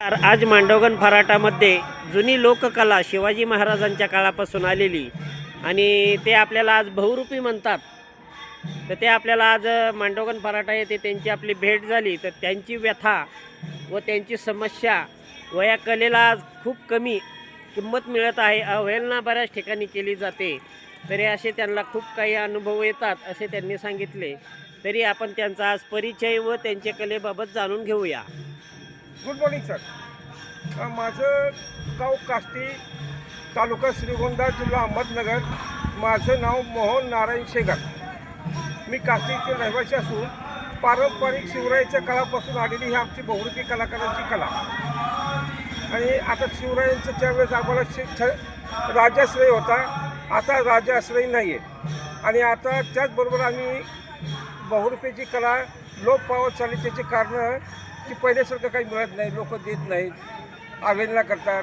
आज मांडवगण फराटामध्ये जुनी लोककला शिवाजी महाराजांच्या काळापासून आलेली आणि ते आपल्याला आज बहुरूपी म्हणतात. तर ते आपल्याला आज मांडवगण फराटा येथे त्यांची आपली भेट झाली. तर त्यांची व्यथा व त्यांची समस्या व या कलेला आज खूप कमी किंमत मिळत आहे, अवहेलना बऱ्याच ठिकाणी केली जाते. तरी असे त्यांना खूप काही अनुभव येतात असे त्यांनी सांगितले. तरी आपण त्यांचा आज परिचय व त्यांच्या कलेबाबत जाणून घेऊया. Good morning sir. माझं गाव काष्टी, तालुका श्रीगोंदा, जिल्हा अहमदनगर. माझं नाव मोहन नारायण शेगर. मी काष्टीचे रहिवासी असून पारंपरिक शिवरायांच्या काळापासून आलेली ही आमची बहुरूपी कलाकारांची कला. आणि आता शिवरायांच्या त्यावेळेस आम्हाला राजाश्रय होता, आता राजाश्रय नाही आहे. आणि आता त्याचबरोबर आम्ही बहुरूपीची कला लोप पावत चालली. त्याची कारणं की पहिल्यासारखं काही मिळत नाही, लोक देत नाहीत, अवहेलना करतात.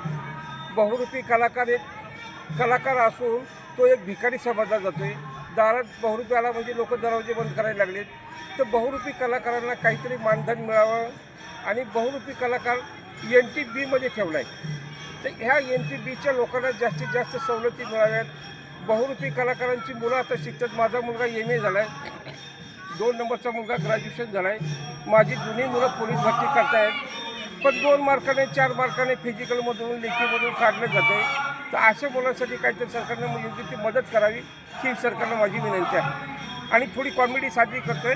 बहुरूपी कलाकार असून तो एक भिकारी समजला जातो आहे. दारात बहुरूपी आला म्हणजे लोक दरवाजे बंद करायला लागलेत. तर बहुरूपी कलाकारांना काहीतरी मानधन मिळावं आणि बहुरूपी कलाकार NTBमध्ये ठेवला आहे. तर ह्या NTBच्या लोकांना जास्तीत जास्त सवलती मिळाव्यात. बहुरूपी कलाकारांची मुलं आता शिकतात. माझा मुलगा MA झाला आहे, 2 नंबरचा मुलगा ग्रॅज्युएशन झाला आहे. माझी जुनी मुलं पोलीस भरती करतायत, पण 2 मार्काने 4 मार्काने फिजिकलमधून लेखीमधून काढलं जातं आहे. तर अशा मुलांसाठी काहीतरी सरकारनं योग्य ती मदत करावी ही सरकारला माझी विनंती आहे. आणि थोडी कॉमेडी साजरी करतो आहे.